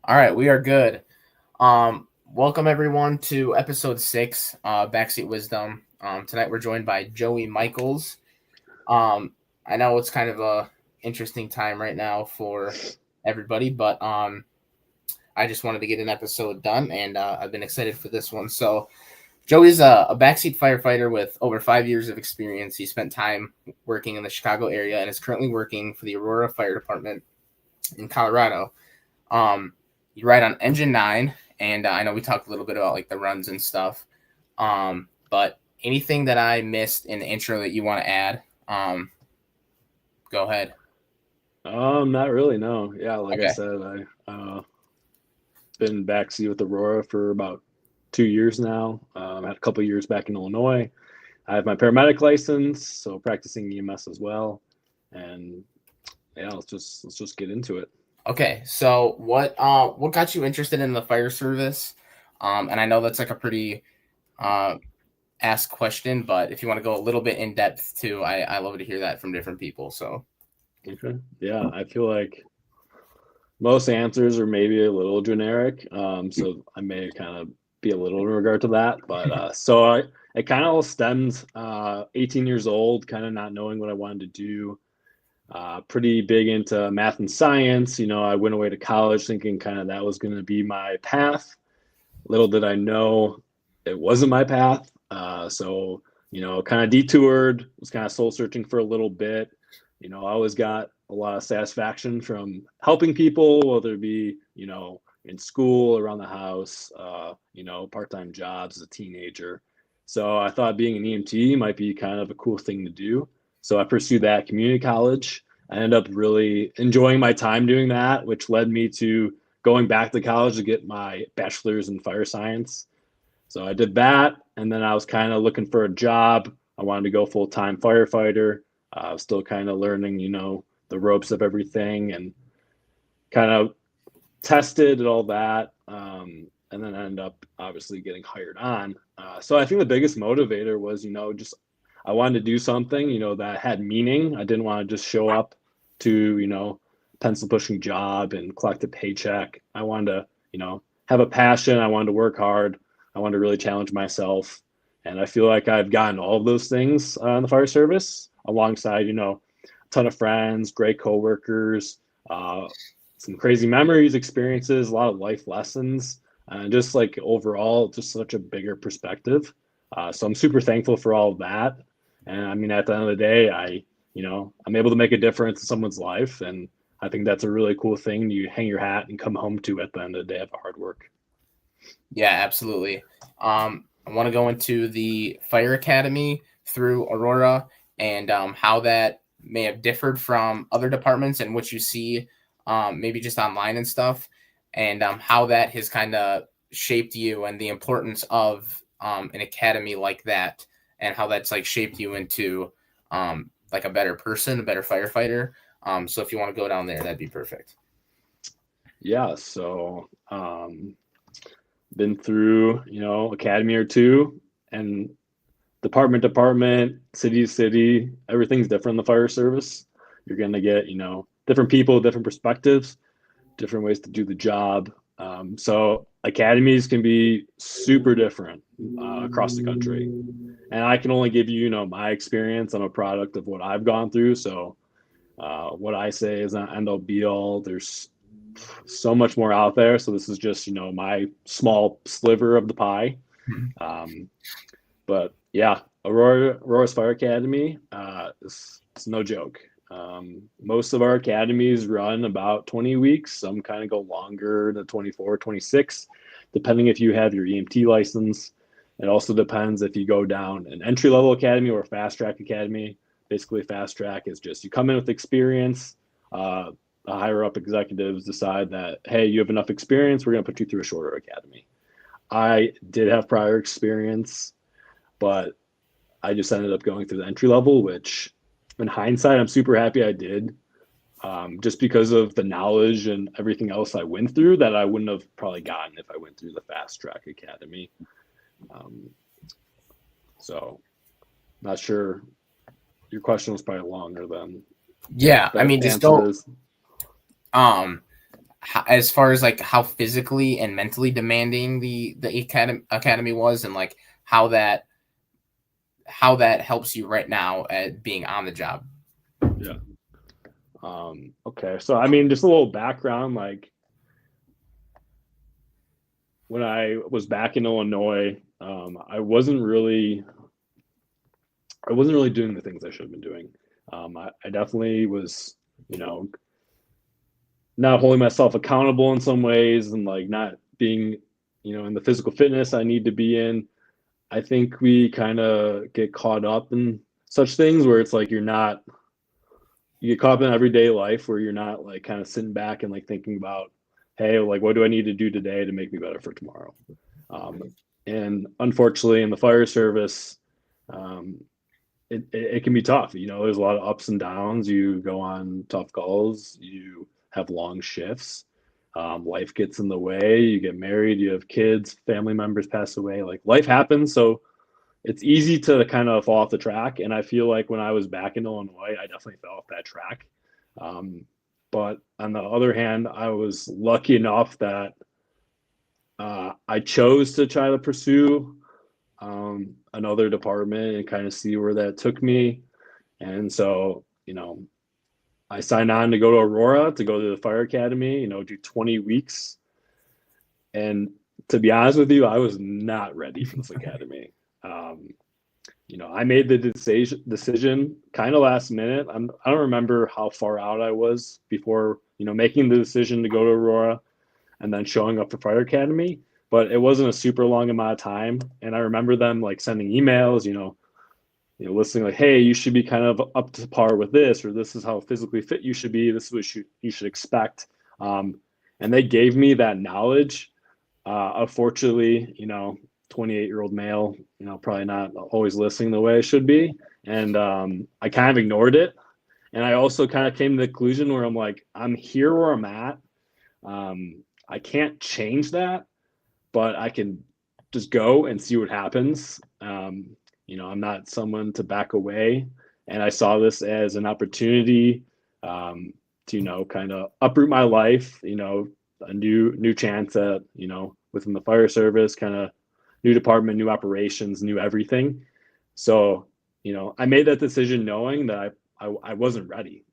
All right, we are good. Welcome everyone to episode 6, Backseat Wisdom. Tonight we're joined by Joey Michaels. I know it's kind of a interesting time right now for everybody, but I just wanted to get an episode done, and I've been excited for this one. So Joey's a backseat firefighter with over 5 years of experience. He spent time working in the Chicago area and is currently working for the Aurora Fire Department in Colorado. You ride on Engine 9, and I know we talked a little bit about like the runs and stuff. But anything that I missed in the intro that you want to add, go ahead. Not really, no. Yeah, like I Okay. said, I been backseat with Aurora for about 2 years now. I had a couple of years back in Illinois. I have my paramedic license, so practicing EMS as well. And yeah, let's just get into it. Okay. So what got you interested in the fire service? And I know that's like a pretty asked question, but if you want to go a little bit in depth too, I love to hear that from different people. So Okay. Yeah, I feel like most answers are maybe a little generic. So I may kind of be a little in regard to that. But it kind of all stems 18 years old, kind of not knowing what I wanted to do. Pretty big into math and science. I went away to college thinking kind of that was going to be my path. Little did I know it wasn't my path. Kind of detoured, was kind of soul searching for a little bit. I always got a lot of satisfaction from helping people, whether it be, in school, around the house, part-time jobs as a teenager. So I thought being an EMT might be kind of a cool thing to do. So I pursued that at community college. I ended up really enjoying my time doing that, which led me to going back to college to get my bachelor's in fire science. So I did that, and then I was kind of looking for a job. I wanted to go full-time firefighter. I was still kind of learning, the ropes of everything and kind of tested and all that. And then I ended up obviously getting hired on. So I think the biggest motivator was, just I wanted to do something, that had meaning. I didn't want to just show up to, pencil pushing job and collect a paycheck. I wanted to, have a passion. I wanted to work hard. I wanted to really challenge myself. And I feel like I've gotten all of those things in the fire service alongside, a ton of friends, great coworkers, some crazy memories, experiences, a lot of life lessons, and just like overall, just such a bigger perspective. So I'm super thankful for all of that. And I mean, at the end of the day, I'm able to make a difference in someone's life. And I think that's a really cool thing you hang your hat and come home to at the end of the day of hard work. yeah, absolutely. I want to go into the Fire Academy through Aurora and how that may have differed from other departments and what you see maybe just online and stuff, and how that has kind of shaped you and the importance of an academy like that, and how that's like shaped you into like a better person, a better firefighter. So if you want to go down there, that'd be perfect. Yeah. So, been through, academy or two, and department to department, city to city, everything's different in the fire service. You're going to get, different people, different perspectives, different ways to do the job. So academies can be super different across the country. And I can only give you, my experience. I'm a product of what I've gone through. So what I say is not end all be all. There's so much more out there. So this is just, my small sliver of the pie. But yeah, Aurora's Fire Academy it's no joke. Most of our academies run about 20 weeks. Some kind of go longer than 24, 26, depending if you have your EMT license. It also depends if you go down an entry level academy or a fast track academy. Basically, fast track is just you come in with experience. The higher up executives decide that, hey, you have enough experience, we're going to put you through a shorter academy. I did have prior experience, but I just ended up going through the entry level, which in hindsight, I'm super happy I did, just because of the knowledge and everything else I went through that I wouldn't have probably gotten if I went through the fast track academy. So not sure. Your question was probably longer than Yeah, I that mean, just answer go. is. Um, as far as like how physically and mentally demanding the academy was, and like how that helps you right now at being on the job. Yeah. Okay. So, I mean, just a little background, like when I was back in Illinois, I wasn't really doing the things I should have been doing. I definitely was, you know, not holding myself accountable in some ways, and like not being, in the physical fitness I need to be in. I think we kind of get caught up in such things where it's like you get caught up in everyday life where you're not like kind of sitting back and like thinking about, hey, like what do I need to do today to make me better for tomorrow? And unfortunately, in the fire service, um, it can be tough. There's a lot of ups and downs. You go on tough calls. You have long shifts. Life gets in the way. You get married. You have kids. Family members pass away. Like life happens. So it's easy to kind of fall off the track. And I feel like when I was back in Illinois, I definitely fell off that track. But on the other hand, I was lucky enough that I chose to try to pursue another department and kind of see where that took me. And so, I signed on to go to Aurora to go to the Fire Academy, do 20 weeks. And to be honest with you, I was not ready for this academy. I made the decision kind of last minute. I don't remember how far out I was before, making the decision to go to Aurora and then showing up for Fire Academy. But it wasn't a super long amount of time. And I remember them like sending emails, listening like, hey, you should be kind of up to par with this, or this is how physically fit you should be. This is what you should expect. And they gave me that knowledge. Unfortunately, 28-year-old male, probably not always listening the way I should be. And I kind of ignored it. And I also kind of came to the conclusion where I'm like, I'm here where I'm at. I can't change that, but I can just go and see what happens. I'm not someone to back away. And I saw this as an opportunity to, kind of uproot my life, a new chance at, within the fire service, kind of new department, new operations, new everything. So, I made that decision knowing that I wasn't ready,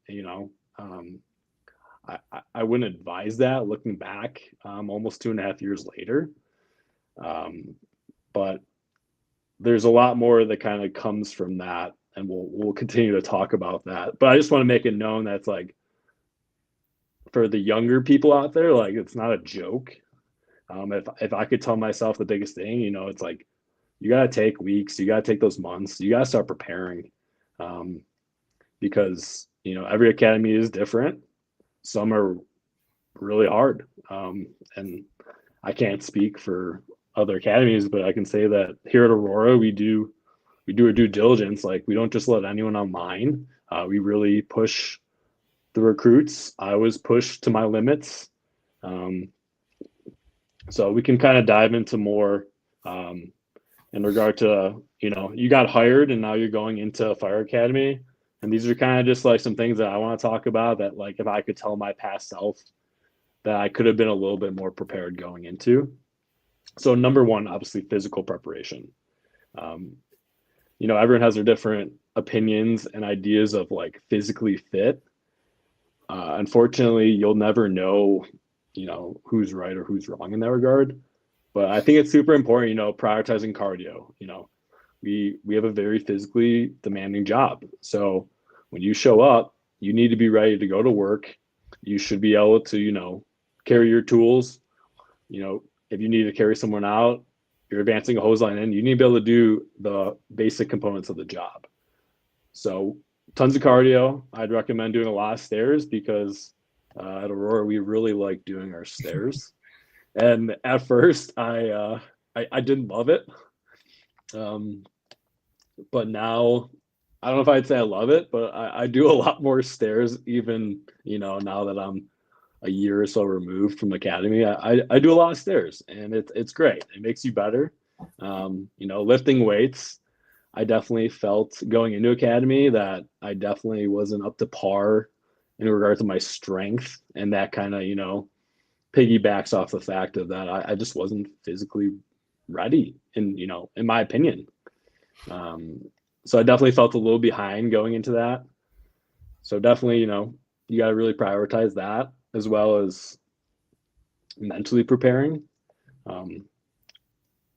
I wouldn't advise that looking back almost 2.5 years later. But there's a lot more that kind of comes from that, and we'll continue to talk about that. But I just want to make it known that's like for the younger people out there, like it's not a joke. If I could tell myself the biggest thing, it's like you got to take weeks, you got to take those months, you got to start preparing, because every academy is different. Some are really hard, and I can't speak for other academies, but I can say that here at Aurora, we do a due diligence. Like we don't just let anyone online. We really push the recruits. I was pushed to my limits. So we can kind of dive into more in regard to, you got hired and now you're going into a fire academy. And these are kind of just like some things that I want to talk about that, like, if I could tell my past self that I could have been a little bit more prepared going into. So number one, obviously physical preparation. Everyone has their different opinions and ideas of like physically fit. Unfortunately, you'll never know, who's right or who's wrong in that regard. But I think it's super important, prioritizing cardio. We have a very physically demanding job. So when you show up, you need to be ready to go to work. You should be able to, carry your tools. If you need to carry someone out, you're advancing a hose line in, you need to be able to do the basic components of the job. So tons of cardio. I'd recommend doing a lot of stairs because at Aurora, we really like doing our stairs. And at first, I didn't love it. But now, I don't know if I'd say I love it, but I do a lot more stairs even, now that I'm a year or so removed from academy. I do a lot of stairs, and it's great. It makes you better. Lifting weights, I definitely felt going into academy that I definitely wasn't up to par in regard to my strength and that kind of, piggybacks off the fact of that I just wasn't physically ready, in my opinion. So I definitely felt a little behind going into that. So definitely, you got to really prioritize that as well as mentally preparing.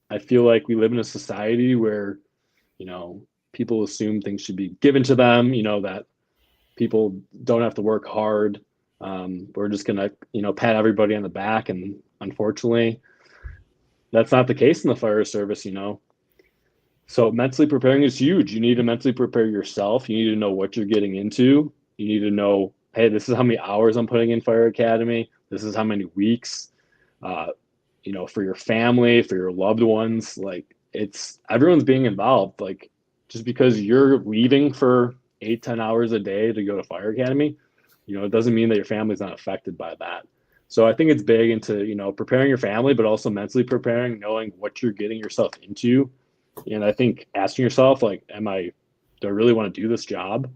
I feel like we live in a society where, people assume things should be given to them, that people don't have to work hard. We're just going to, pat everybody on the back. And unfortunately, that's not the case in the fire service, So mentally preparing is huge. You need to mentally prepare yourself. You need to know what you're getting into. You need to know, hey, this is how many hours I'm putting in Fire Academy. This is how many weeks, for your family, for your loved ones. Like, everyone's being involved. Like, just because you're leaving for 8-10 hours a day to go to Fire Academy, it doesn't mean that your family's not affected by that. So I think it's big into, preparing your family, but also mentally preparing, knowing what you're getting yourself into. And I think asking yourself, like, do I really want to do this job?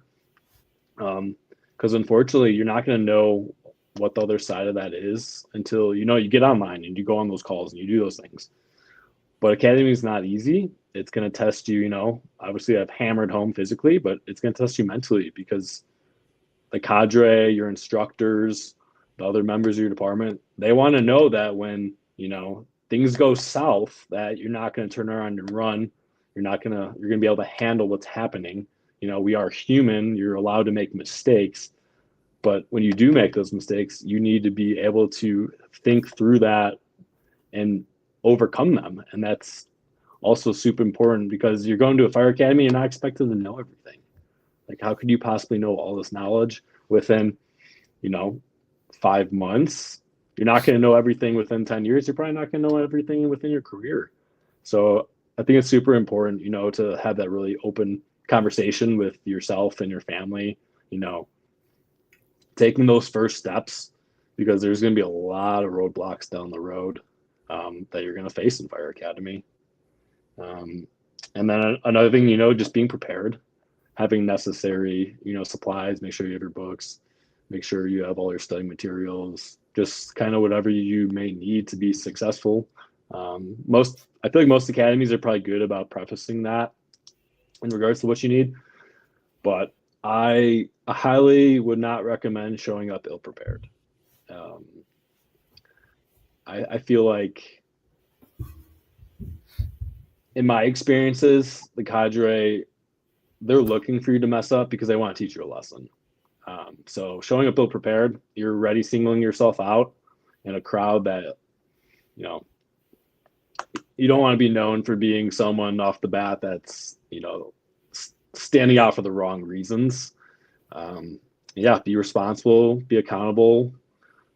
Because unfortunately, you're not going to know what the other side of that is until, you get online and you go on those calls and you do those things. But academy is not easy. It's going to test you, obviously I've hammered home physically, but it's going to test you mentally because the cadre, your instructors, the other members of your department, they want to know that when, things go south, that you're not going to turn around and run. You're going to be able to handle what's happening. We are human. You're allowed to make mistakes. But when you do make those mistakes, you need to be able to think through that and overcome them. And that's also super important because you're going to a fire academy, you're not expected to know everything. Like, how could you possibly know all this knowledge within, 5 months? You're not going to know everything within 10 years. You're probably not going to know everything within your career. So I think it's super important, to have that really open conversation with yourself and your family, taking those first steps, because there's going to be a lot of roadblocks down the road that you're going to face in Fire Academy. And then another thing, just being prepared, having necessary, supplies, make sure you have your books, make sure you have all your study materials, just kind of whatever you may need to be successful. I feel like most academies are probably good about prefacing that in regards to what you need, but I highly would not recommend showing up ill-prepared. I feel like in my experiences, the cadre, they're looking for you to mess up because they want to teach you a lesson. So showing up ill-prepared, you're already singling yourself out in a crowd that, you don't want to be known for being someone off the bat that's, standing out for the wrong reasons. Be responsible, be accountable.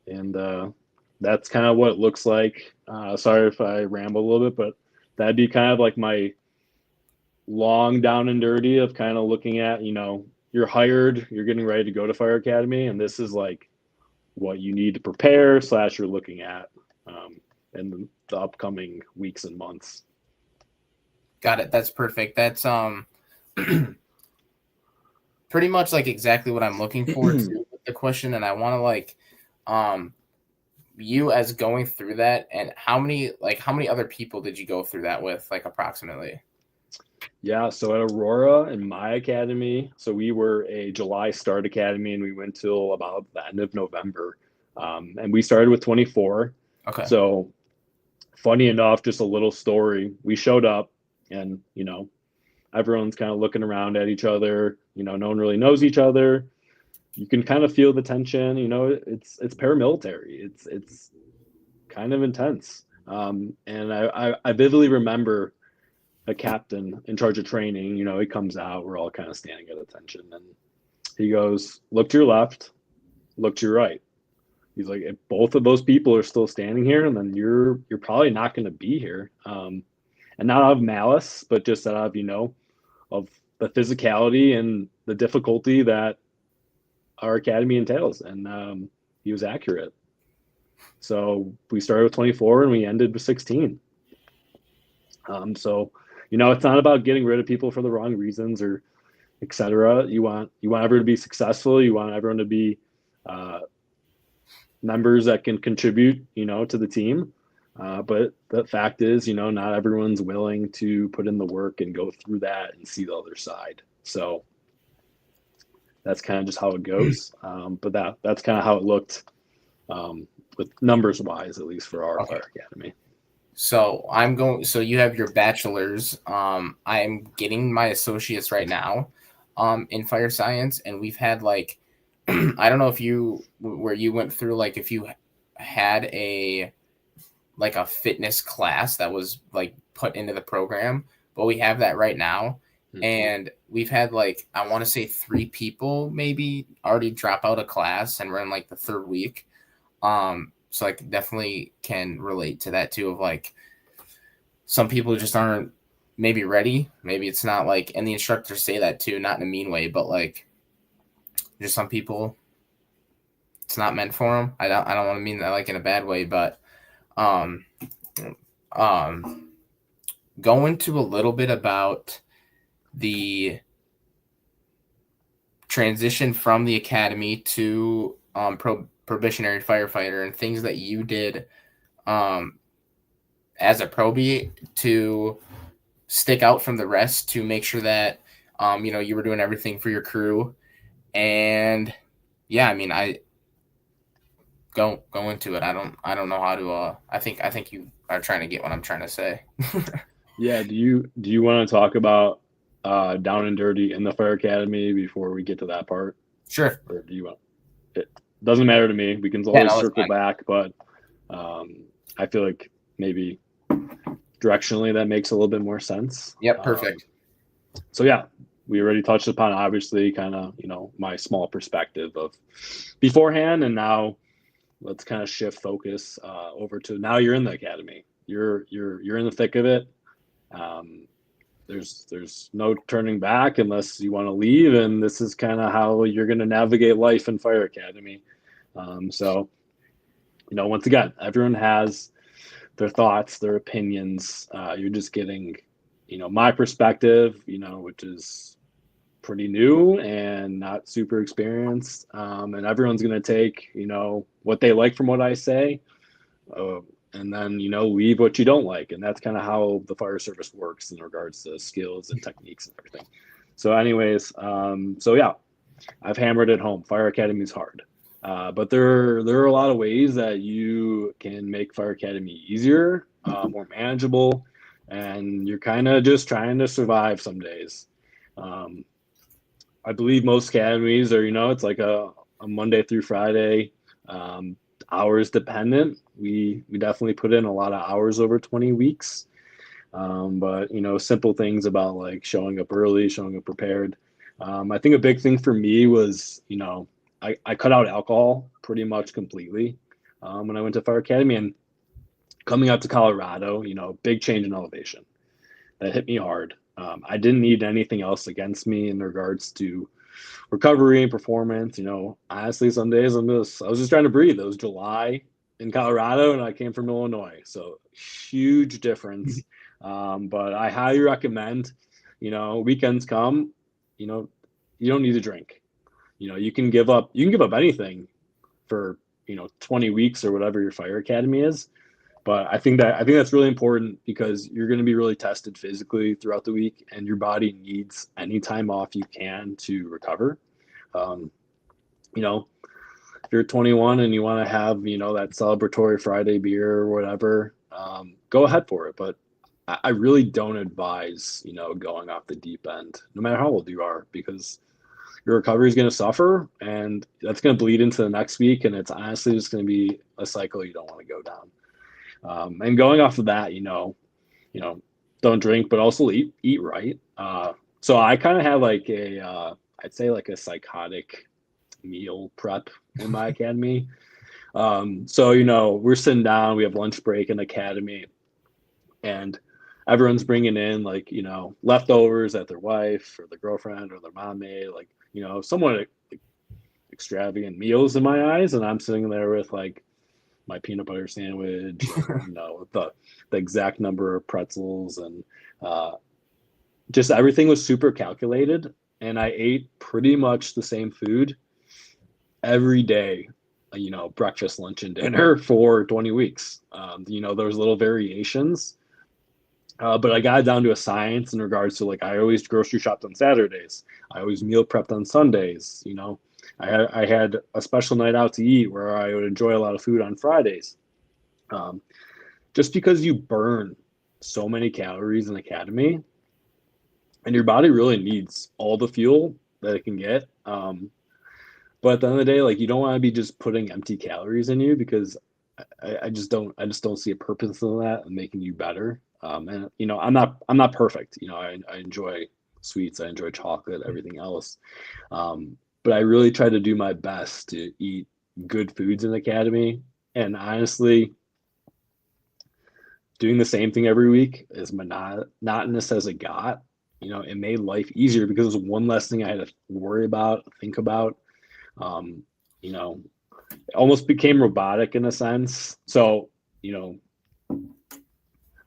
And that's kind of what it looks like. Sorry if I ramble a little bit, but that'd be kind of like my long down and dirty of kind of looking at, you're hired, you're getting ready to go to Fire Academy, and this is like what you need to prepare / you're looking at in the upcoming weeks and months. Got it. That's perfect. That's pretty much like exactly what I'm looking for to the question. And I want to you as going through that, and how many other people did you go through that with, like, approximately? Yeah, so at Aurora in my academy, so we were a July start academy and we went till about the end of November. And we started with 24. Okay. So funny enough, just a little story. We showed up and, everyone's kind of looking around at each other. No one really knows each other. You can kind of feel the tension. It's paramilitary. It's kind of intense. And I vividly remember a captain in charge of training. He comes out. We're all kind of standing at attention, and he goes, "Look to your left, look to your right." He's like, "If both of those people are still standing here, and then you're probably not going to be here." And not out of malice, but just out of of the physicality and the difficulty that our academy entails. And he was accurate. So we started with 24 and we ended with 16. So it's not about getting rid of people for the wrong reasons or etc. You want everyone to be successful. You want everyone to be members that can contribute, to the team. But the fact is, not everyone's willing to put in the work and go through that and see the other side. So that's kind of just how it goes. But that's kind of how it looked with numbers wise, at least for our Okay. Fire Academy. So so you have your bachelor's. I'm getting my associates right now in fire science, and we've had like, I don't know if where you went through, like if you had a fitness class that was like put into the program, but we have that right now. Mm-hmm. And we've had like, I want to say 3 people maybe already drop out of class, and we're in like the 3rd week. So I definitely can relate to that too, of like some people just aren't maybe ready. Maybe it's not like, and the instructors say that too, not in a mean way, but like just some people, it's not meant for them. I don't want to mean that like in a bad way, but go into a little bit about the transition from the academy to probationary firefighter, and things that you did as a probie to stick out from the rest, to make sure that you were doing everything for your crew. And yeah, I mean, I go into it. I don't know how to I think you are trying to get what I'm trying to say. Yeah, do you want to talk about down and dirty in the Fire Academy before we get to that part? Sure. Or do you want it? Doesn't matter to me. We can always circle back, but I feel like maybe directionally that makes a little bit more sense. Yep, perfect. So yeah, we already touched upon obviously kind of, my small perspective of beforehand, and now let's kind of shift focus over to now you're in the academy. You're in the thick of it. There's no turning back unless you want to leave, and this is kind of how you're going to navigate life in Fire Academy. So, once again, everyone has their thoughts, their opinions. You're just getting, my perspective, which is pretty new and not super experienced. And everyone's going to take, what they like from what I say. And then, leave what you don't like. And that's kind of how the fire service works in regards to skills and techniques and everything. So anyways, so yeah, I've hammered it home. Fire Academy is hard. But there are a lot of ways that you can make Fire Academy easier, more manageable, and you're kind of just trying to survive some days. I believe most academies are, it's like a Monday through Friday, hours dependent. We definitely put in a lot of hours over 20 weeks. But, simple things about like showing up early, showing up prepared. I think a big thing for me was, I cut out alcohol pretty much completely when I went to Fire Academy, and coming up to Colorado, big change in elevation. That hit me hard. I didn't need anything else against me in regards to recovery and performance. Honestly, some days I was just trying to breathe. It was July in Colorado, and I came from Illinois, so huge difference. But I highly recommend, weekends come, you don't need to drink. You can give up anything for 20 weeks or whatever your Fire Academy is. But I think that's really important, because you're going to be really tested physically throughout the week, and your body needs any time off you can to recover. If you're 21 and you want to have, that celebratory Friday beer or whatever, go ahead for it. But I really don't advise, going off the deep end, no matter how old you are, because your recovery is going to suffer, and that's going to bleed into the next week. And it's honestly just going to be a cycle you don't want to go down. And going off of that, don't drink, but also eat right. So I kind of have like I'd say like a psychotic meal prep in my academy. So, we're sitting down, we have lunch break in the academy, and everyone's bringing in like, leftovers that their wife or their girlfriend or their mom made, like, somewhat extravagant meals in my eyes. And I'm sitting there with like my peanut butter sandwich, and, the exact number of pretzels, and just everything was super calculated. And I ate pretty much the same food every day breakfast, lunch, and dinner for 20 weeks. There's little variations, but I got it down to a science in regards to, like, I always grocery shopped on Saturdays. I always meal prepped on Sundays. I had a special night out to eat where I would enjoy a lot of food on Fridays. Just because you burn so many calories in academy, and your body really needs all the fuel that it can get. But at the end of the day, like, you don't want to be just putting empty calories in you, because I just don't see a purpose in that and making you better. And I'm not perfect. I enjoy sweets, I enjoy chocolate, everything else. But I really try to do my best to eat good foods in academy. And honestly, doing the same thing every week, as monotonous as it got, it made life easier, because it was one less thing I had to worry about, think about. It almost became robotic in a sense. So,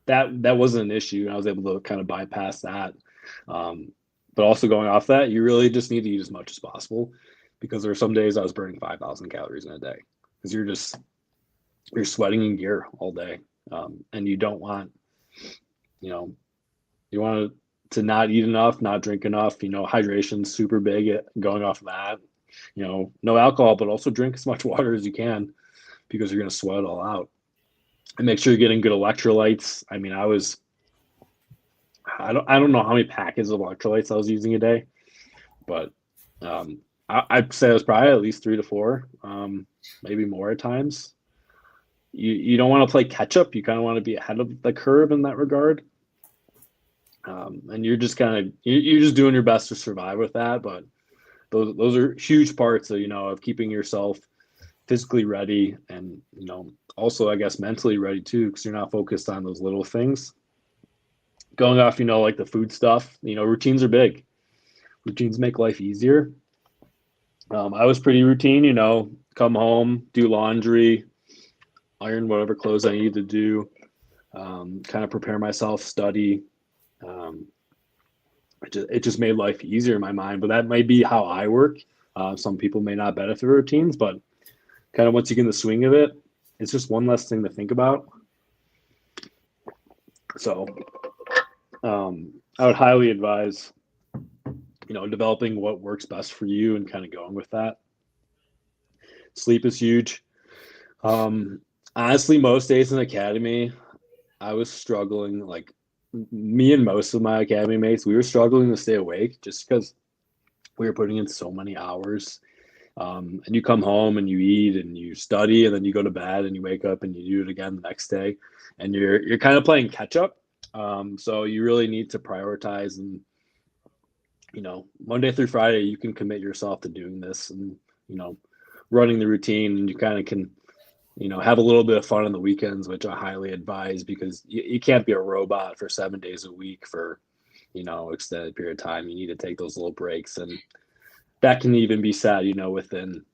that wasn't an issue, and I was able to kind of bypass that. But also, going off that, you really just need to eat as much as possible, because there were some days I was burning 5,000 calories in a day, because you're sweating in gear all day. And you don't want, you want to not eat enough, not drink enough. Hydration's super big at going off of that. No alcohol, but also drink as much water as you can, because you're going to sweat it all out. And make sure you're getting good electrolytes. I mean, I don't know how many packets of electrolytes I was using a day, but I'd say it was probably at least 3 to 4, maybe more at times. You don't want to play catch up. You kind of want to be ahead of the curve in that regard. And you're just you're just doing your best to survive with that. But those are huge parts of keeping yourself physically ready, and also, I guess, mentally ready too, because you're not focused on those little things. Going off, like the food stuff, routines are big. Routines make life easier. I was pretty routine, come home, do laundry, iron whatever clothes I need to do, kind of prepare myself, study. It just made life easier in my mind, but that might be how I work. Some people may not benefit routines, but kind of once you get in the swing of it, it's just one less thing to think about. So I would highly advise, developing what works best for you and kind of going with that. Sleep is huge. Honestly, most days in academy, I was struggling. Like, me and most of my academy mates, we were struggling to stay awake, just because we were putting in so many hours. And you come home and you eat and you study, and then you go to bed and you wake up and you do it again the next day, and you're kind of playing catch up. So you really need to prioritize, and Monday through Friday you can commit yourself to doing this, and running the routine, and you kind of can have a little bit of fun on the weekends, which I highly advise, because you can't be a robot for 7 days a week for extended period of time. You need to take those little breaks, and that can even be said within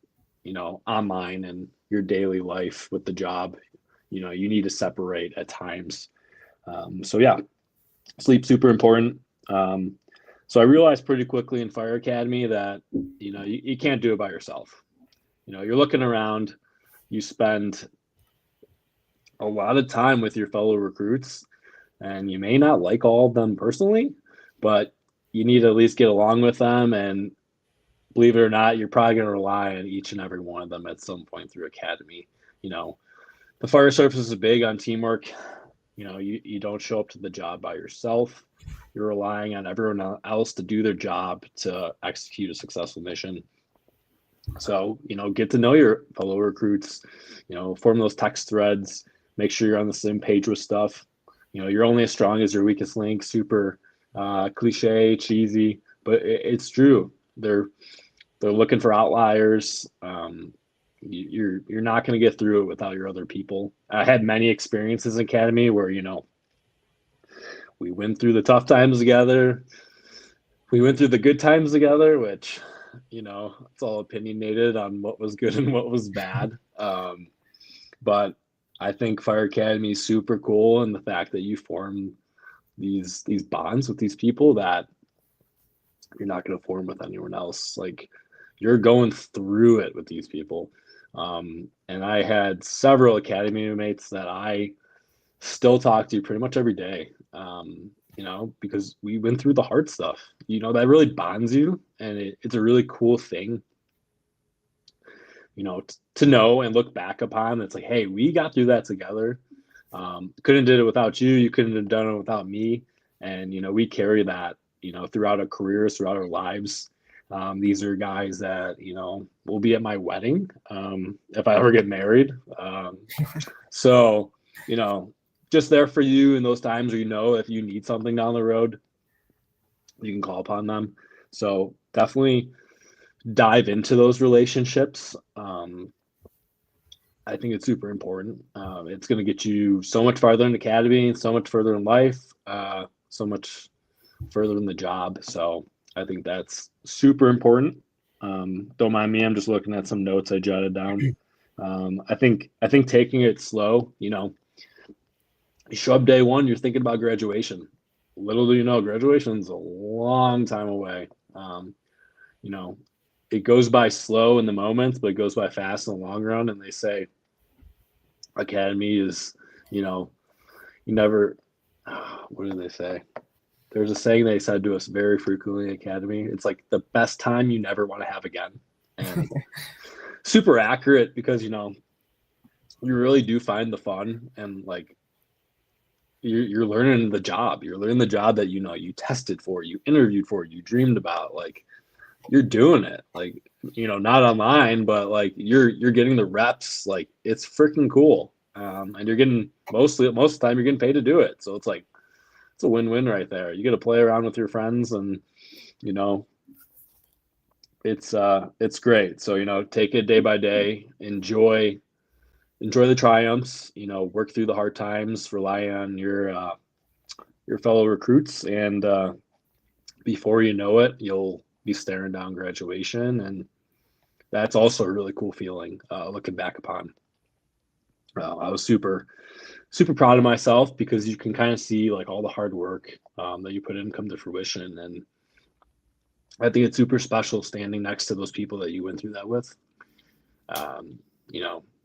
online and your daily life with the job. You need to separate at times. So yeah, sleep super important. So I realized pretty quickly in Fire Academy that you can't do it by yourself. You're looking around, you spend a lot of time with your fellow recruits, and you may not like all of them personally, but you need to at least get along with them. And believe it or not, you're probably going to rely on each and every one of them at some point through academy. The fire service is big on teamwork. You don't show up to the job by yourself. You're relying on everyone else to do their job to execute a successful mission. So, get to know your fellow recruits, form those text threads, make sure you're on the same page with stuff. You're only as strong as your weakest link. Super cliche, cheesy, but it's true. They're looking for outliers. You're not going to get through it without your other people. I had many experiences in academy where, we went through the tough times together. We went through the good times together, which, it's all opinionated on what was good and what was bad. But I think Fire Academy is super cool, and the fact that you form these bonds with these people that you're not going to form with anyone else. Like, you're going through it with these people. And I had several academy mates that I still talk to pretty much every day, because we went through the hard stuff, that really bonds you. And it's a really cool thing, to know and look back upon. It's like, hey, we got through that together. Couldn't did it without you. You couldn't have done it without me. And, we carry that, throughout our careers, throughout our lives. These are guys that, will be at my wedding if I ever get married. So, just there for you in those times where, if you need something down the road, you can call upon them. So definitely dive into those relationships. I think it's super important. It's going to get you so much farther in academy, so much further in life, so much further in the job. So I think that's super important. Don't mind me. I'm just looking at some notes I jotted down. I think taking it slow, you show up day one, you're thinking about graduation. Little do you know, graduation's a long time away. It goes by slow in the moment, but it goes by fast in the long run. And they say academy is, you never, what do they say? There's a saying they said to us very frequently in academy. It's like the best time you never want to have again. And super accurate because, you really do find the fun and like you're learning the job. You're learning the job that, you tested for, you interviewed for, you dreamed about. Like you're doing it, like, not online, but like you're getting the reps. Like it's freaking cool. And you're getting most of the time you're getting paid to do it. So it's like, it's a win-win right there. You get to play around with your friends and, it's great. So, take it day by day, enjoy the triumphs, work through the hard times, rely on your fellow recruits. And before you know it, you'll be staring down graduation. And that's also a really cool feeling, looking back upon. I was super proud of myself because you can kind of see like all the hard work that you put in come to fruition. And I think it's super special standing next to those people that you went through that with.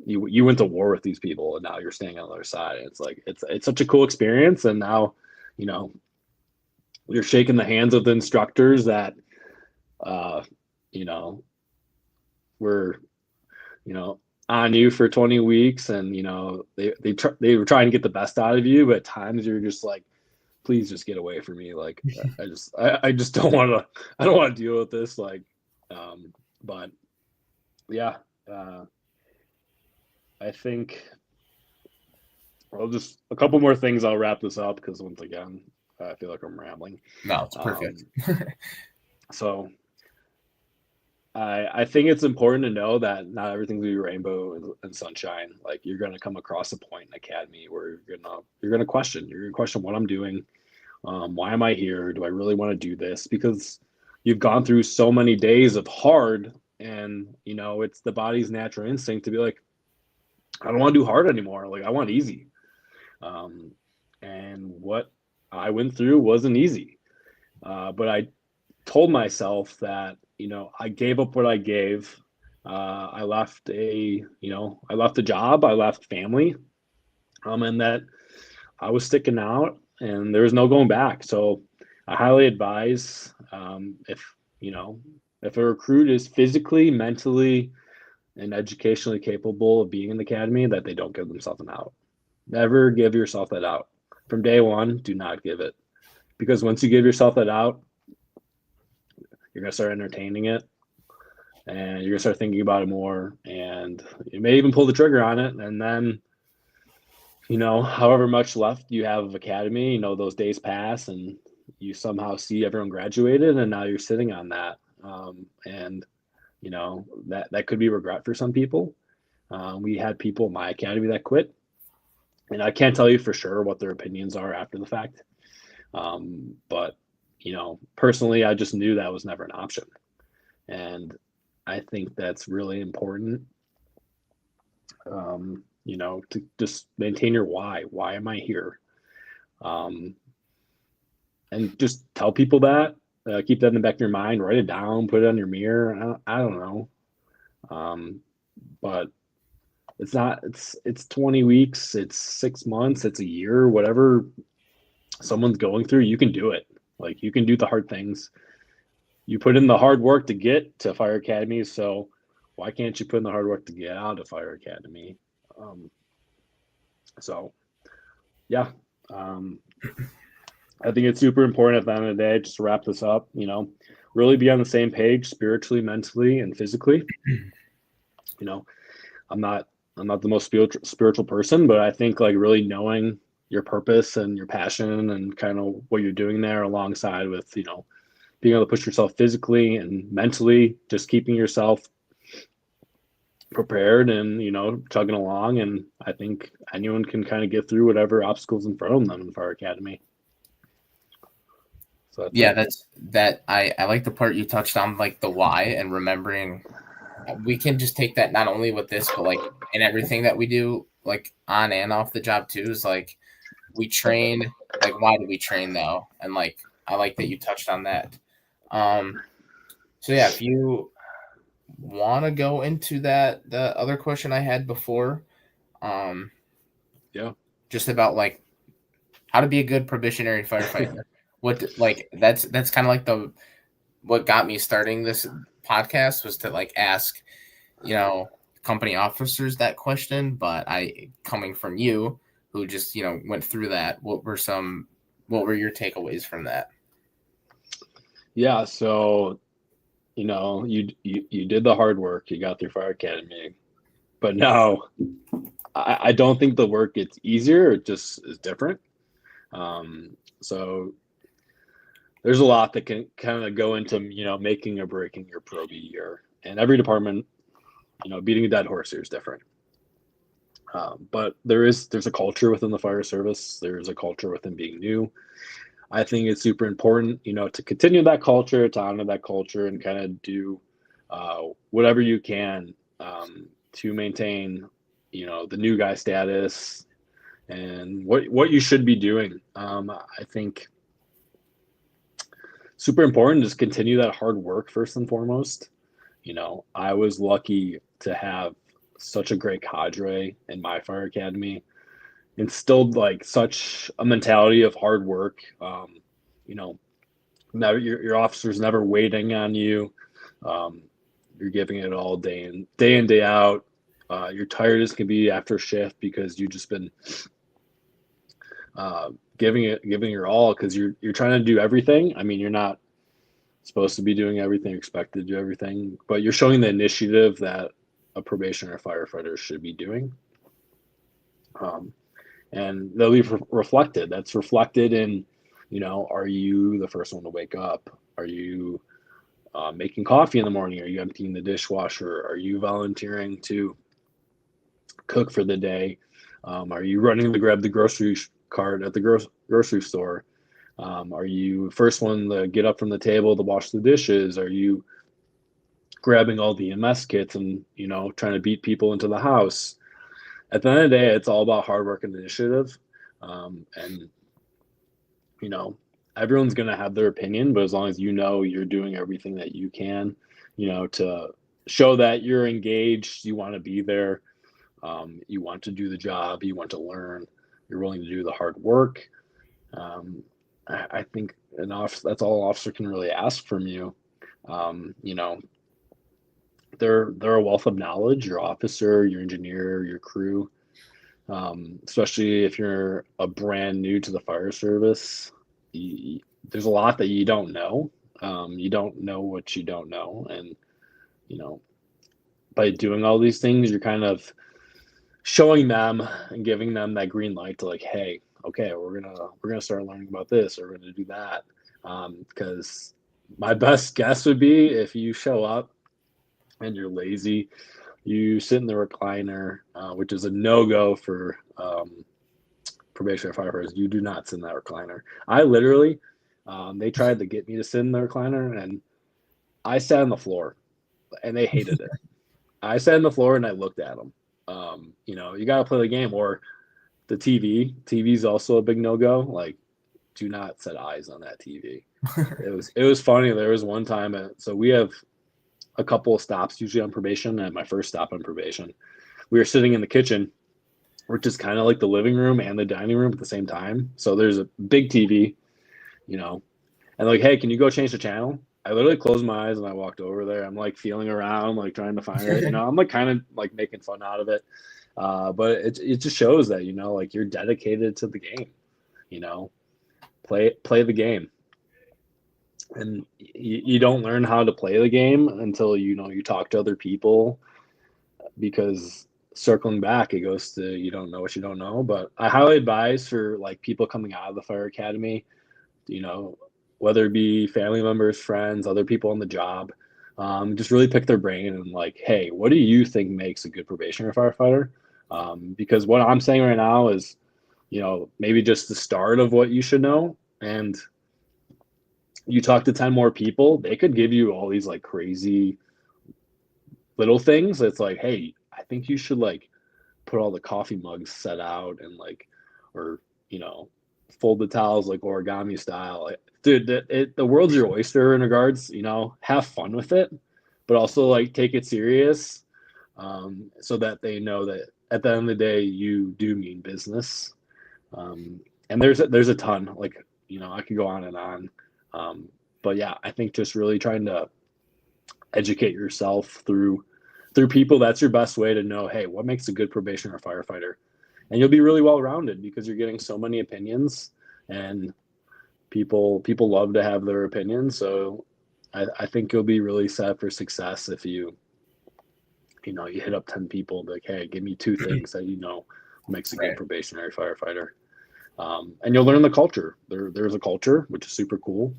You went to war with these people and now you're standing on the other side. It's like, it's such a cool experience. And now, you're shaking the hands of the instructors that, were, on you for 20 weeks and they were trying to get the best out of you, but at times you're just like, please just get away from me. Like I just don't want to deal with this. Like but yeah, I think just a couple more things. I'll wrap this up because once again I feel like I'm rambling. No, it's perfect. So I think it's important to know that not everything's gonna be rainbow and sunshine. Like you're gonna come across a point in academy where you're gonna question what I'm doing. Why am I here? Do I really want to do this? Because you've gone through so many days of hard, and it's the body's natural instinct to be like, I don't want to do hard anymore. Like I want easy. And what I went through wasn't easy. But I told myself that, I gave up what I gave. I left a job, I left family, and that I was sticking out and there was no going back. So I highly advise, if a recruit is physically, mentally, and educationally capable of being in the academy, that they don't give themselves an out. Never give yourself that out. From day one, do not give it. Because once you give yourself that out, you're going to start entertaining it and you're going to start thinking about it more. And you may even pull the trigger on it. And then, however much left you have of academy, those days pass and you somehow see everyone graduated and now you're sitting on that. And that could be regret for some people. We had people in my academy that quit, and I can't tell you for sure what their opinions are after the fact. But personally, I just knew that was never an option. And I think that's really important, to just maintain your why. Why am I here? And just tell people that, keep that in the back of your mind, write it down, put it on your mirror. I don't know. But it's 20 weeks, it's 6 months, it's a year, whatever someone's going through, you can do it. Like, you can do the hard things. You put in the hard work to get to Fire Academy, so why can't you put in the hard work to get out of Fire Academy? So yeah, I think it's super important at the end of the day, just to wrap this up, really be on the same page spiritually, mentally, and physically. I'm not the most spiritual person, but I think like really knowing your purpose and your passion and kind of what you're doing there alongside with, being able to push yourself physically and mentally, just keeping yourself prepared and, chugging along. And I think anyone can kind of get through whatever obstacles in front of them in the Fire Academy. So I like the part you touched on, like the why, and remembering we can just take that not only with this, but like in everything that we do, like on and off the job too, is like we train, like why do we train though? And like I like that you touched on that. So yeah, if you want to go into the other question I had before, just about like how to be a good probationary firefighter. That's kind of like what got me starting this podcast was to like ask, company officers that question. But coming from you, who just went through that, what were your takeaways from that? Yeah, so you did the hard work, you got through Fire Academy, but no, I don't think the work gets easier. It just is different. So there's a lot that can kind of go into, making or breaking your pro year. And every department, beating a dead horse here is different. But there's a culture within the fire service. There's a culture within being new. I think it's super important, to continue that culture, to honor that culture, and kind of do whatever you can to maintain, the new guy status and what you should be doing. I think super important is continue that hard work first and foremost. I was lucky to have such a great cadre in my Fire Academy, instilled like such a mentality of hard work. Never, your officers never waiting on you. You're giving it all day in day out. You're tired as can be after shift because you've just been giving your all, because you're trying to do everything. I mean, you're not supposed to be doing everything, expected to do everything, but you're showing the initiative that a probationary firefighter should be doing. And they'll be reflected. That's reflected in, are you the first one to wake up? Are you making coffee in the morning? Are you emptying the dishwasher? Are you volunteering to cook for the day? Are you running to grab the grocery cart at the grocery store? Are you first one to get up from the table to wash the dishes? Are you grabbing all the EMS kits and, trying to beat people into the house? At the end of the day, it's all about hard work and initiative. And, everyone's going to have their opinion, but as long as you're doing everything that you can, to show that you're engaged, you want to be there, you want to do the job, you want to learn, you're willing to do the hard work. I think that's all an officer can really ask from you. They're a wealth of knowledge, your officer, your engineer, your crew, especially if you're a brand new to the fire service. There's a lot that you don't know. You don't know what you don't know. And, by doing all these things, you're kind of showing them and giving them that green light to like, hey, okay, we're gonna start learning about this, or we're gonna do that. Because my best guess would be if you show up and you're lazy, you sit in the recliner, which is a no-go for probationary firefighters. You do not sit in that recliner. I literally, they tried to get me to sit in the recliner, and I sat on the floor, and they hated it. I sat on the floor and I looked at them. You got to play the game. Or the TV. TV is also a big no-go. Like, do not set eyes on that TV. It was funny. There was one time, so we have a couple of stops usually on probation. At my first stop on probation, we were sitting in the kitchen, which is kind of like the living room and the dining room at the same time. So there's a big TV, you know, and like, hey, can you go change the channel? I literally closed my eyes and I walked over there. I'm like feeling around, like trying to find it. You know, I'm like kind of like making fun out of it. But it just shows that, you know, like you're dedicated to the game, you know, play the game. And you don't learn how to play the game until, you know, you talk to other people, because circling back, it goes to, you don't know what you don't know. But I highly advise for like people coming out of the fire academy, you know, whether it be family members, friends, other people on the job, just really pick their brain and like, hey, what do you think makes a good probationary firefighter? Because what I'm saying right now is, you know, maybe just the start of what you should know. And you talk to 10 more people, they could give you all these like crazy little things. It's like, hey, I think you should like put all the coffee mugs set out and like, or, you know, fold the towels like origami style. Like, dude, the world's your oyster in regards, you know, have fun with it, but also like take it serious, so that they know that at the end of the day, you do mean business. And there's a ton, like, you know, I could go on and on. But yeah, I think just really trying to educate yourself through people. That's your best way to know, hey, what makes a good probation or firefighter? And you'll be really well rounded because you're getting so many opinions, and people love to have their opinions. So I think you'll be really set for success if you know, you hit up 10 people, like, hey, give me 2 things that you know makes a good probationary firefighter. And you'll learn the culture. There's a culture, which is super cool,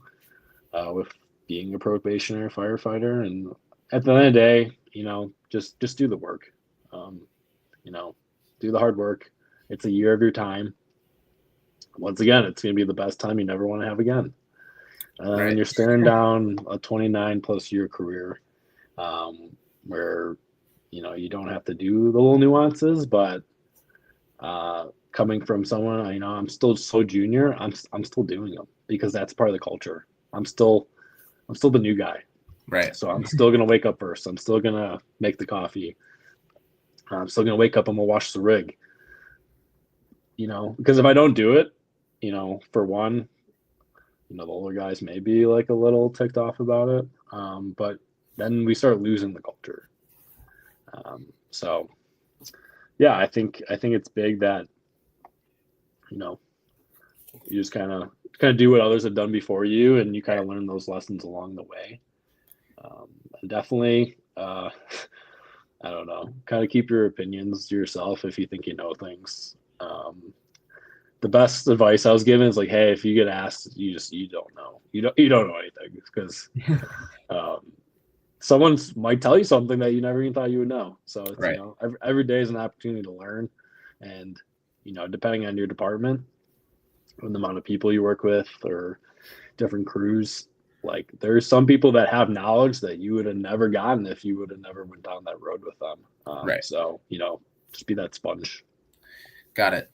with being a probationary firefighter. And at the end of the day, you know, just do the work. You know, do the hard work. It's a year of your time. Once again, it's going to be the best time you never want to have again. And you're staring down a 29+ year career, where, you know, you don't have to do the little nuances, but coming from someone, you know, I'm still so junior, I'm still doing them because that's part of the culture. I'm still the new guy. Right. So I'm still going to wake up first. I'm still going to make the coffee. I'm still going to wake up and we'll wash the rig. You know, because if I don't do it, you know, for one, you know, the older guys may be like a little ticked off about it. But then we start losing the culture. So yeah, I think it's big that, you know, you just kind of do what others have done before you, and you kind of learn those lessons along the way. And definitely, I don't know, kind of keep your opinions to yourself if you think you know things. The best advice I was given is like, hey, if you get asked, you don't know. You don't know anything, because someone might tell you something that you never even thought you would know. So it's, you know, every day is an opportunity to learn. And, you know, depending on your department and the amount of people you work with or different crews, like there's some people that have knowledge that you would have never gotten if you would have never went down that road with them. So, you know, just be that sponge. Got it.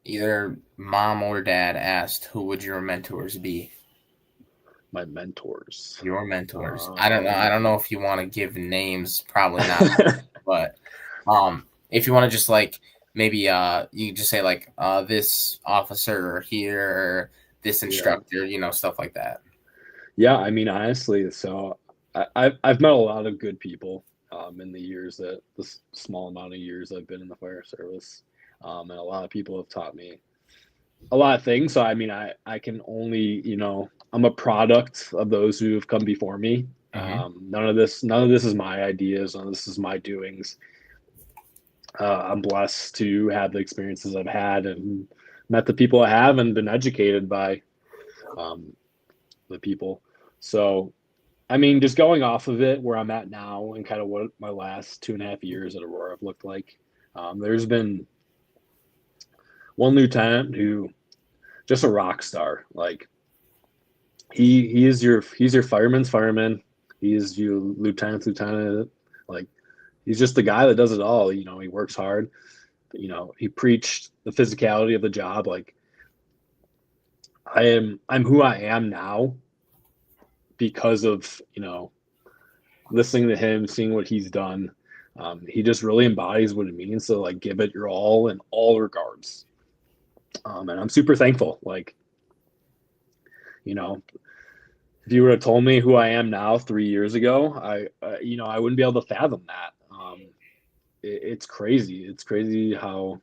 Either mom or dad asked, who would your mentors be? My mentors. Your mentors. I don't know. I don't know if you want to give names. Probably not. But if you want to just like maybe you just say like this officer here, or this instructor, you know, stuff like that. Yeah, I mean, honestly, so I've met a lot of good people in the years, that this small amount of years I've been in the fire service, and a lot of people have taught me a lot of things. So I mean, I can only, you know, I'm a product of those who have come before me. None of this is my ideas. None of this is my doings. I'm blessed to have the experiences I've had and met the people I have and been educated by the people. So, I mean, just going off of it, where I'm at now and kind of what my last 2.5 years at Aurora have looked like, there's been one lieutenant who, just a rock star. Like he's your fireman's fireman. He is your lieutenant's lieutenant. Like he's just the guy that does it all. You know, he works hard. You know, he preached the physicality of the job. Like I'm who I am now because of, you know, listening to him, seeing what he's done. He just really embodies what it means to like give it your all in all regards. And I'm super thankful. Like, you know, if you would have told me who I am now 3 years ago, I wouldn't be able to fathom that. It's crazy. It's crazy how,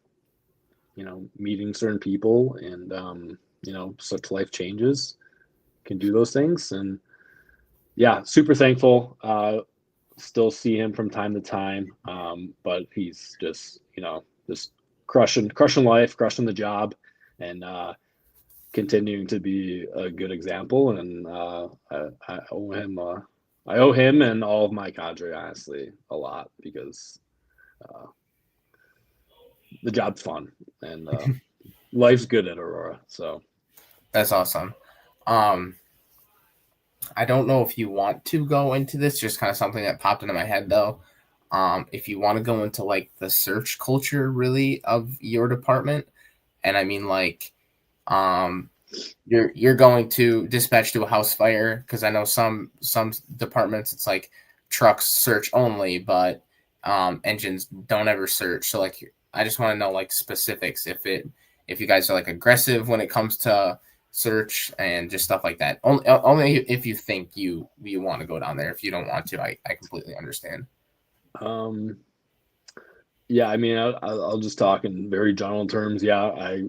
meeting certain people and, such life changes can do those things. And yeah, super thankful. Still see him from time to time. But he's just, just crushing life, crushing the job, and continuing to be a good example. And I owe him, and all of my cadre, honestly, a lot, because the job's fun and life's good at Aurora. So that's awesome. I don't know if you want to go into this, just kind of something that popped into my head though. If you want to go into like the search culture really of your department, and I mean like you're going to dispatch to a house fire, because I know some departments it's like trucks search only, but engines don't ever search. So like I just want to know like specifics, if you guys are like aggressive when it comes to search and just stuff like that. Only if you think you want to go down there. If you don't want to, I completely understand. Yeah, I mean, I'll just talk in very general terms. Yeah,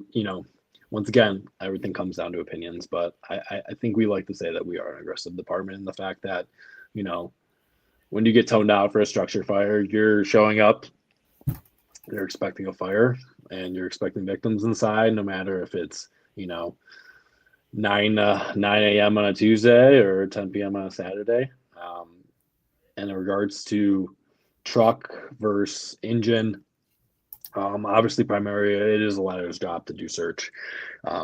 once again, everything comes down to opinions, but I think we like to say that we are an aggressive department, and the fact that, when you get toned out for a structure fire, you're showing up, you're expecting a fire, and you're expecting victims inside, no matter if it's, 9 a.m. on a Tuesday or 10 p.m. on a Saturday. And in regards to truck versus engine, obviously primarily it is a ladder's job to do search.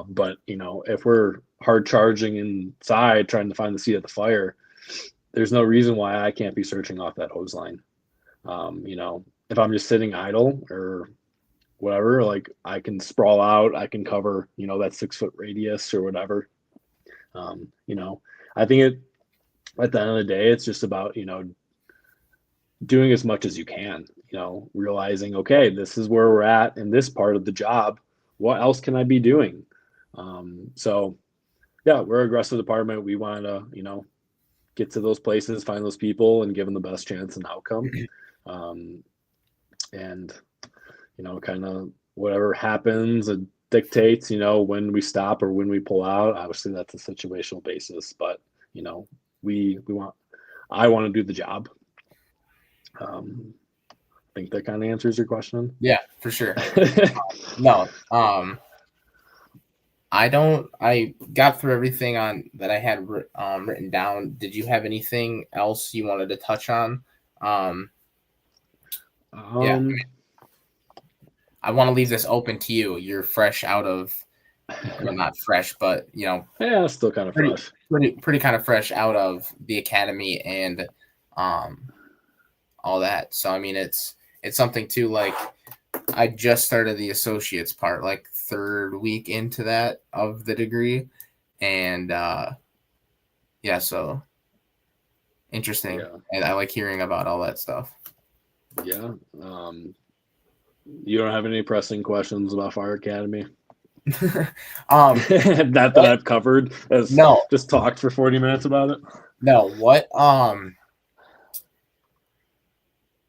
But if we're hard charging inside trying to find the seat of the fire, there's no reason why I can't be searching off that hose line. If I'm just sitting idle or whatever, like I can sprawl out, I can cover, that 6-foot radius or whatever. I think at the end of the day, it's just about, doing as much as you can, realizing, okay, this is where we're at in this part of the job. What else can I be doing? So yeah, we're an aggressive department. We want to, get to those places, find those people, and give them the best chance and outcome. And, kind of whatever happens, it dictates, when we stop or when we pull out. Obviously, that's a situational basis, but, I want to do the job. I think that kind of answers your question. Yeah, for sure. No, I got through everything on that I had written down. Did you have anything else you wanted to touch on? Yeah, I want to leave this open to you. You're fresh out of, well, not fresh, but yeah, still kind of fresh. Pretty kind of fresh out of the academy and all that. So I mean, it's something too. Like I just started the associates part, like 3rd week into that of the degree, and yeah, so interesting. Yeah. And I like hearing about all that stuff. Yeah. You don't have any pressing questions about Fire Academy? That I've covered. No, just talked for 40 minutes about it. No, what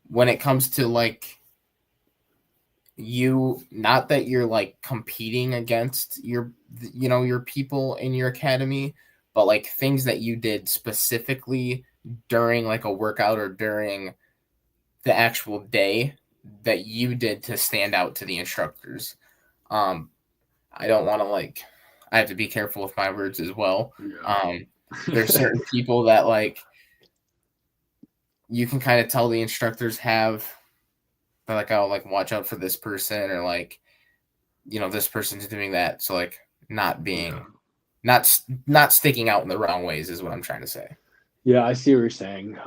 when it comes to like you, not that you're like competing against your people in your academy, but like things that you did specifically during like a workout or during the actual day that you did to stand out to the instructors. I don't want to I have to be careful with my words as well. Yeah. There's certain people that like you can kind of tell the instructors have, they're like, oh, like watch out for this person, or like, this person's doing that. So like not being, not sticking out in the wrong ways is what I'm trying to say. Yeah, I see what you're saying.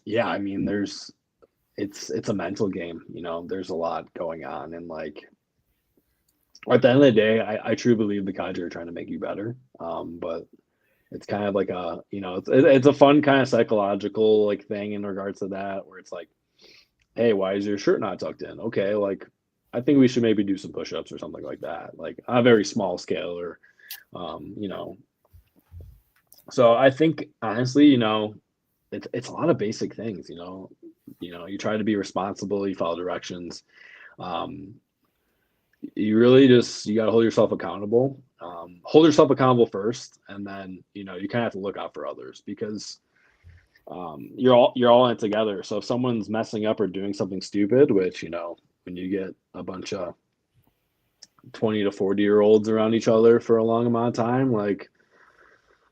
Yeah, I mean, it's a mental game, there's a lot going on, and like at the end of the day, I truly believe the cadre are trying to make you better. But it's kind of like a, it's a fun kind of psychological like thing in regards to that, where it's like, hey, why is your shirt not tucked in? Okay, like I think we should maybe do some push-ups or something like that, like on a very small scale, or you know. So I think honestly, it's a lot of basic things. You try to be responsible, you follow directions. Um, you really just you got to hold yourself accountable. Hold yourself accountable first, and then you kind of have to look out for others because you're all in it together. So if someone's messing up or doing something stupid, which when you get a bunch of 20 to 40-year-olds around each other for a long amount of time, like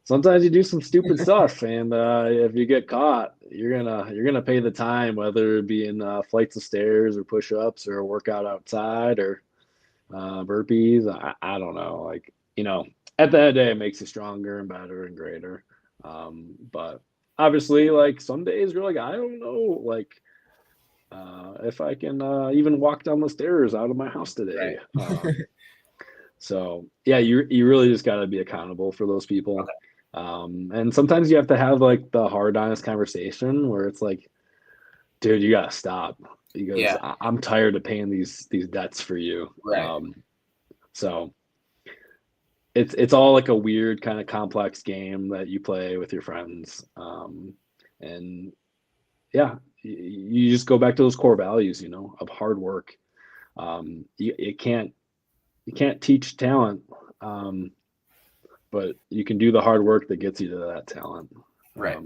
sometimes you do some stupid stuff, and if you get caught, you're gonna pay the time, whether it be in flights of stairs or push-ups or a workout outside or burpees. I don't know, like at the end of the day, it makes you stronger and better and greater. But obviously, like some days you're like, I don't know, like if I can even walk down the stairs out of my house today. Right. So yeah, you really just got to be accountable for those people. And sometimes you have to have like the hard, honest conversation where it's like, dude, you gotta stop because Yeah. I'm tired of paying these debts for you. Right. So it's all like a weird kind of complex game that you play with your friends. And yeah, you just go back to those core values, of hard work. You can't teach talent, but you can do the hard work that gets you to that talent. Right.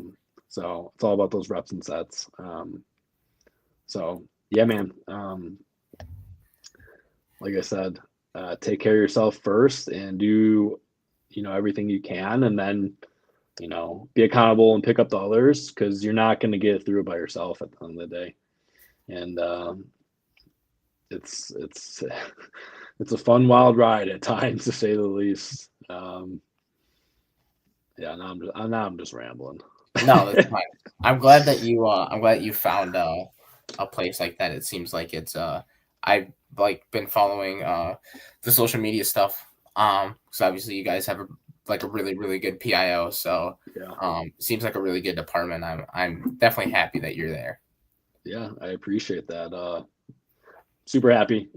So it's all about those reps and sets. So yeah, man. Like I said, take care of yourself first and do, everything you can, and then, be accountable and pick up the others because you're not going to get through it by yourself at the end of the day. And it's it's a fun, wild ride at times, to say the least. Yeah, now I'm just rambling. No, that's fine. I'm glad you found a place like that. It seems like it's I've like been following the social media stuff. So obviously you guys have a really really good PIO. So Yeah, seems like a really good department. I'm definitely happy that you're there. yeah, I appreciate that. Super happy.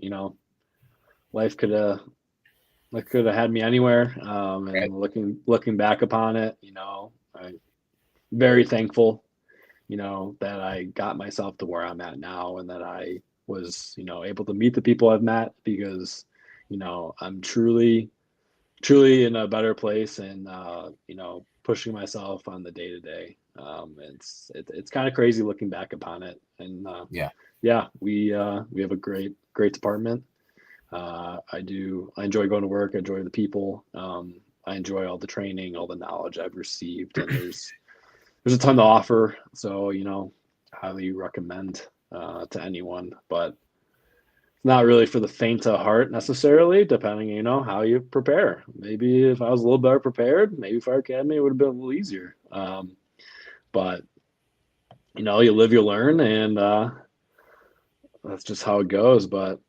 Life could have had me anywhere. Right. And looking back upon it, I'm very thankful, that I got myself to where I'm at now, and that I was, able to meet the people I've met because, I'm truly in a better place, and pushing myself on the day to day. It's kind of crazy looking back upon it, and Yeah. yeah, we have a great department. I enjoy going to work. I enjoy the people. I enjoy all the training, all the knowledge I've received, and there's a ton to offer. So highly recommend to anyone, but it's not really for the faint of heart necessarily, depending, how you prepare. Maybe if I was a little better prepared, maybe Fire Academy would have been a little easier. But you live, you learn, and that's just how it goes. But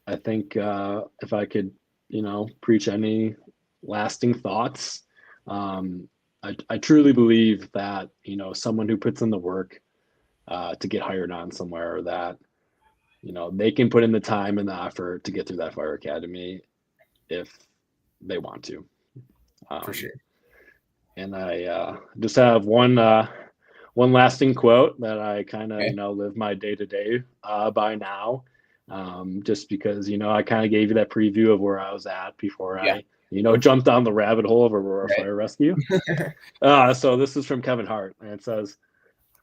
I think if I could, preach any lasting thoughts, I truly believe that, someone who puts in the work to get hired on somewhere, or that, they can put in the time and the effort to get through that Fire Academy if they want to. For sure. And I just have one lasting quote that I kind of, Okay. live my day to day by now. Just because, I kind of gave you that preview of where I was at before Yeah. I, jumped down the rabbit hole of Aurora Right. Fire Rescue. So this is from Kevin Hart, and it says,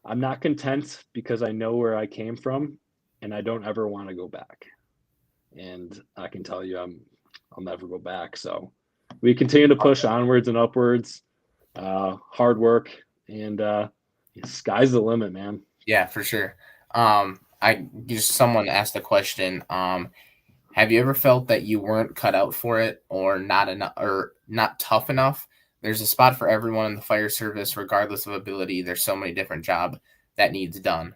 "I'm not content because I know where I came from, and I don't ever want to go back." And I can tell you, I'll never go back. So we continue to push onwards and upwards, hard work, and sky's the limit, man. Yeah, for sure. I just someone asked a question. Have you ever felt that you weren't cut out for it, or not enough, or not tough enough? There's a spot for everyone in the fire service, regardless of ability. There's so many different job that needs done.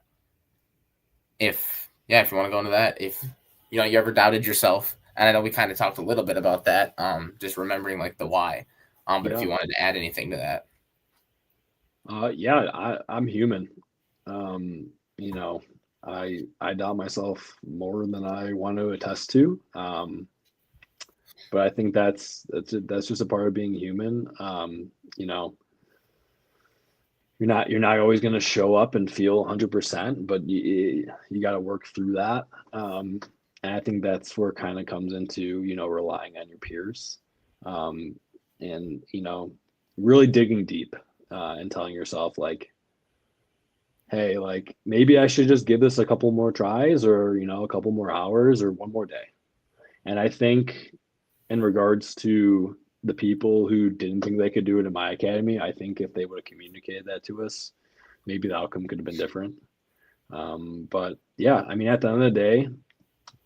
If you want to go into that, if you ever doubted yourself, and I know we kind of talked a little bit about that, just remembering like the why. But if Yeah. you wanted to add anything to that, Yeah, I'm human. Um, you know, I doubt myself more than I want to attest to. But I think that's just a part of being human. You know, you're not always going to show up and feel 100%, but you got to work through that. And I think that's where it kind of comes into, you know, relying on your peers, and, you know, really digging deep, and telling yourself like, hey, like maybe I should just give this a couple more tries, or, you know, a couple more hours, or one more day. And I think in regards to the people who didn't think they could do it in my academy, I think if they would have communicated that to us, maybe the outcome could have been different. But yeah, I mean, at the end of the day,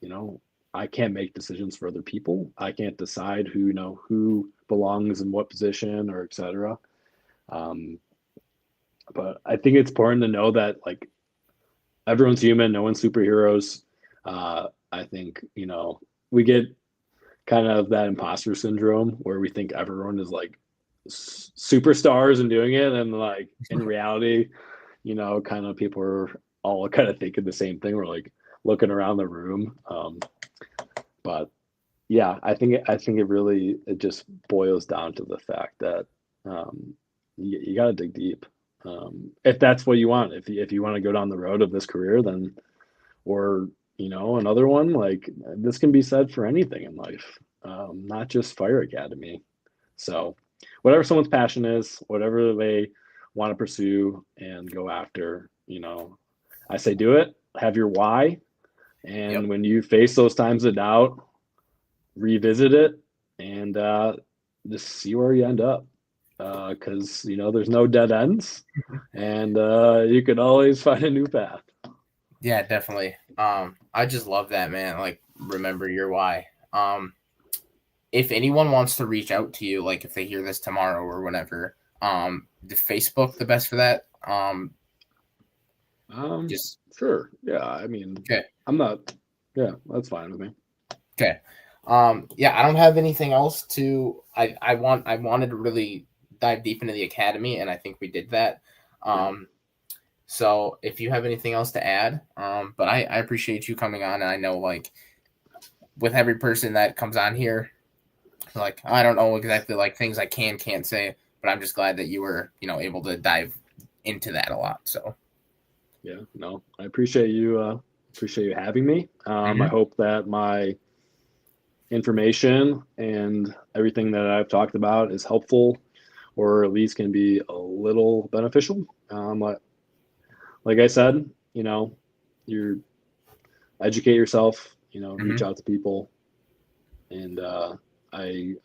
you know, I can't make decisions for other people. I can't decide who, you know, who belongs in what position or etc. Um, but I think it's important to know that like everyone's human, no one's superheroes. I think, you know, we get kind of that imposter syndrome where we think everyone is like superstars and doing it, and like in reality, you know, kind of people are all kind of thinking the same thing. We're like looking around the room, but yeah, I think it just boils down to the fact that you got to dig deep, if that's what you want. If you want to go down the road of this career, then, or, you know, another one, like this can be said for anything in life, not just fire academy. So whatever someone's passion is, whatever they want to pursue and go after, you know, I say do it, have your why. And Yep. when you face those times of doubt, revisit it, and just see where you end up. Because, you know, there's no dead ends, and you can always find a new path. Yeah, definitely. I just love that, man. Like, remember your why. If anyone wants to reach out to you, like if they hear this tomorrow or whenever, the Facebook the best for that? Just Sure. Yeah. I mean, okay. I'm not. Yeah, that's fine with me. Okay. Yeah, I don't have anything else to. I wanted to really dive deep into the academy, and I think we did that. Yeah. So if you have anything else to add, but I appreciate you coming on, and I know like with every person that comes on here, like I don't know exactly like things I can't say, but I'm just glad that you were, you know, able to dive into that a lot. So Yeah. No, I appreciate you. Appreciate you having me. I hope that my information and everything that I've talked about is helpful, or at least can be a little beneficial. Like I said, you know, you educate yourself, you know, reach out to people, and I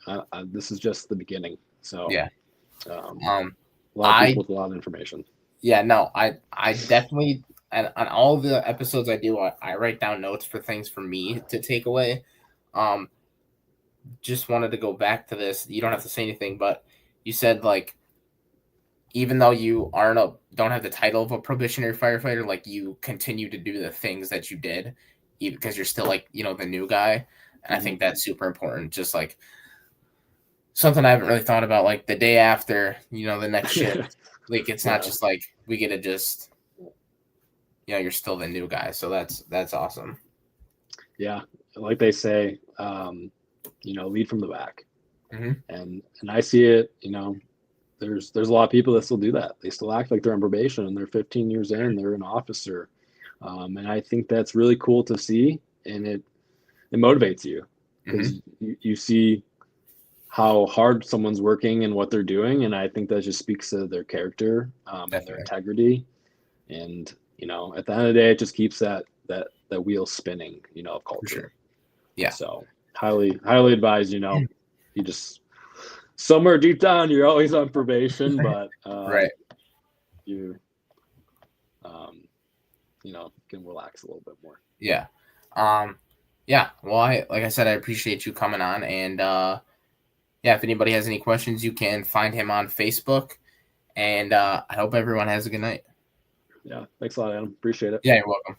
this is just the beginning. So yeah, a um, lot of I people with a lot of information. yeah no I definitely, and on all the episodes I do, I write down notes for things for me to take away. Um, just wanted to go back to this. You don't have to say anything, but you said like even though you don't have the title of a probationary firefighter, like you continue to do the things that you did, even because you're still like, you know, the new guy. And I think that's super important. Just like something I haven't really thought about, like the day after, you know, the next shift. Like it's not Yeah. just like we get to just, you know, you're still the new guy. So that's awesome. Yeah. Like they say, you know, lead from the back. And I see it, you know, there's a lot of people that still do that. They still act like they're on probation and they're 15 years in, they're an officer. And I think that's really cool to see, and it motivates you, because you see how hard someone's working and what they're doing, and I think that just speaks to their character, and their integrity. And, you know, at the end of the day, it just keeps that wheel spinning, you know, of culture. For sure. Yeah. So highly advised, you know, you just somewhere deep down you're always on probation, but Right. you you know, can relax a little bit more. Yeah. Yeah. Well, like I said, I appreciate you coming on, and yeah, if anybody has any questions, you can find him on Facebook. And I hope everyone has a good night. Yeah. Thanks a lot, Adam. Appreciate it. Yeah, you're welcome.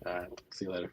All right. See you later.